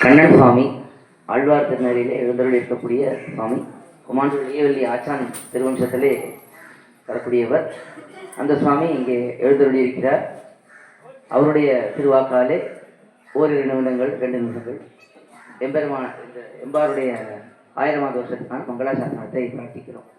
கண்ணன் சுவாமி ஆழ்வார் திருநெறியிலே எழுந்தருள் இருக்கக்கூடிய சுவாமி குமாண்டூர் ஈயவல்லி ஆச்சான் திருவம்சத்திலே வரக்கூடியவர். அந்த சுவாமி இங்கே எழுந்தருளி இருக்கிறார். அவருடைய திருவாக்காலே ஓரிரு நிமிடங்கள் 2 நிமிடங்கள் எம்பெருமான எம்பாருடைய 1000வது வருஷத்துக்கான மங்களாசாசனத்தை பிரார்த்திக்கிறோம்.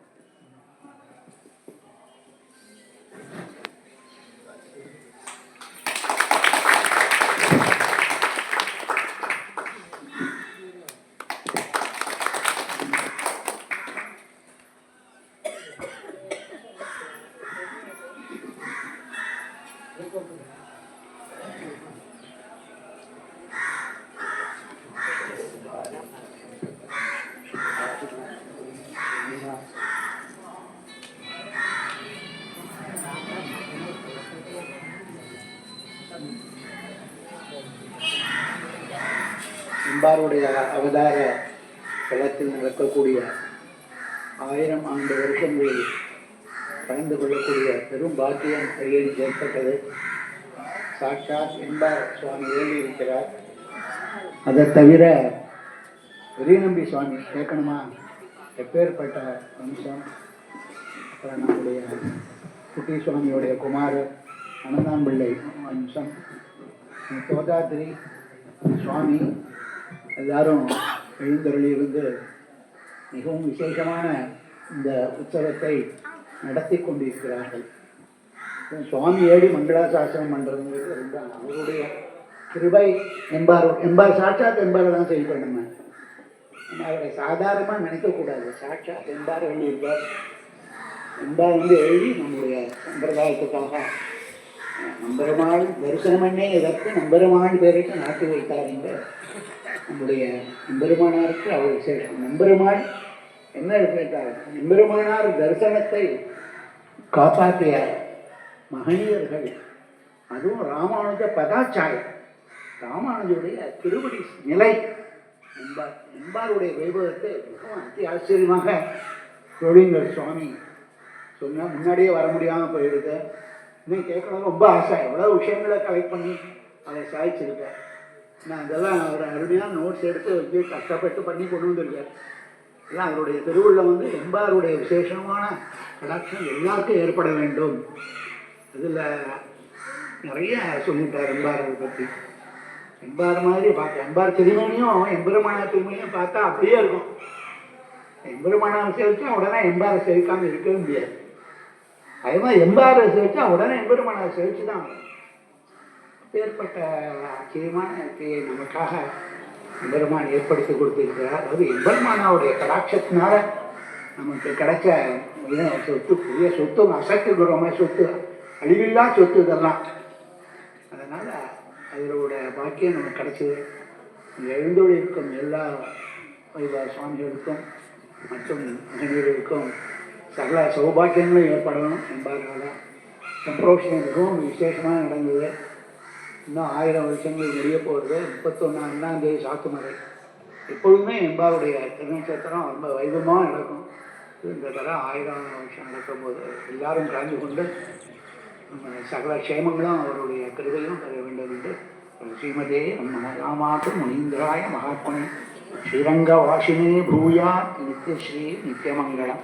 எம்பாருடைய அவதார தளத்தில் நடக்கக்கூடிய 1000 ஆண்டு வருஷங்களில் கலந்து கொள்ளக்கூடிய பெரும் பாக்கியம் கையில் ஏற்பட்டது. சாட்சாத் எம்பார் சுவாமி எழுதியிருக்கிறார். அதை தவிர பெரியநம்பி சுவாமி கேட்கணுமா, எப்பேற்பட்ட வம்சம். அப்புறம் நம்முடைய குட்டி சுவாமியுடைய குமார் அனந்தாம்பிள்ளை வம்சம், தோதாத்திரி சுவாமி எல்லாரும் எழுந்தருளியிருந்து மிகவும் விசேஷமான இந்த உற்சவத்தை நடத்தி கொண்டிருக்கிறார்கள். சுவாமி ஏடி மங்களாசாசனம் பண்ணுறதுங்கிறது ரொம்ப அவருடைய கிருபை. எம்பார் சாட்சாத் எம்பாரை தான் செய்யணும். அவரை சாதாரணமாக நினைக்கக்கூடாது. சாட்சாத் எம்பார் எழுதியிருப்பார். எம்பார் எழுதி நம்முடைய சம்பிரதாயத்துக்காக நம்பெருமாள் தரிசனமன்னே எதற்கு நம்பெருமாள் பேருக்கு நாட்டி வைத்தாருங்க. நம்முடைய நம்பெருமானாருக்கு அவர் விசேஷம். நம்பெருமாள் என்ன கேட்டார், நம்பெருமானார் தரிசனத்தை காப்பாற்றிய மகனியர்கள், அதுவும் ராமானுஜ பதாச்சாரம், ராமானுஜருடைய திருவடி நிலை. எம்பாருடைய வைபவத்தை மிகவும் அதி ஆச்சரியமாக தொழில்கள் சுவாமி சொன்னால் முன்னாடியே வர முடியாமல் போயிடுது. இன்னும் கேட்கணும் ரொம்ப ஆசை. எவ்வளோ விஷயங்களை கலெக்ட் பண்ணி அதை சாதிச்சிருக்கேன். நான் அதெல்லாம் ஒரு அருமையான நோட்ஸ் எடுத்து வச்சு கஷ்டப்பட்டு பண்ணி கொண்டு வந்திருக்கேன். எல்லாம் அவருடைய திருவுள்ள எம்பாருடைய விசேஷமான கடாட்சம் எல்லாருக்கும் ஏற்பட வேண்டும். அதில் நிறைய சொல்லிட்டார் எம்பாரை பற்றி. எம்பார் மாதிரி பார்க்க எம்பார் திருமணியும் எம்பெருமானார் திருமணியும் பார்த்தா அப்படியே இருக்கும். எம்பெருமானார் சேவிச்சா உடனே எம்பாரை சேவிக்காமல் இருக்கவே முடியாது. அதே மாதிரி எம்பாரை சேவிச்சா உடனே எம்பெருமானார் சேவிச்சு தான். ஏற்பட்ட ஆச்சரியமான இயற்கையை நமக்காக எம்பெருமான் ஏற்படுத்தி கொடுத்திருக்கிறார். அதாவது எம்பெருமானாவுடைய கடாட்சத்தினால நமக்கு கிடைச்ச சொத்து, பெரிய சொத்து, அசைக்குறோமே சொத்து, அழிவில்லா சொத்து இதெல்லாம். அதனால் அதோட பாக்கியம் நமக்கு கிடைச்சது. எழுந்தோடு இருக்கும் எல்லா சுவாமிகளுக்கும் மற்றும் மகனீர்களுக்கும் சகல சௌபாக்கியங்களும் ஏற்படணும். எம்பாரால் சம்பிரோஷம் மிகவும் விசேஷமாக நடந்தது. இன்னும் 1000 வருஷங்கள் முடிய போகிறது. 31 சாத்துமலை. எப்பொழுதுமே எம்பாருடைய திருநட்சத்திரம் ரொம்ப வைபவமாக நடக்கும். இந்த தரம் 1000 வருஷம் நடக்கும்போது எல்லாரும் கலந்து கொண்டு சகல க்ஷேமங்களும் அவருடைய கிருபையும் பெற வேண்டும் என்று ஸ்ரீமதே ராமாத்து முனீந்திராய மகாத்மனே ஸ்ரீரங்க வாசினே பூயா நித்யஸ்ரீ நித்தியமங்கலம்.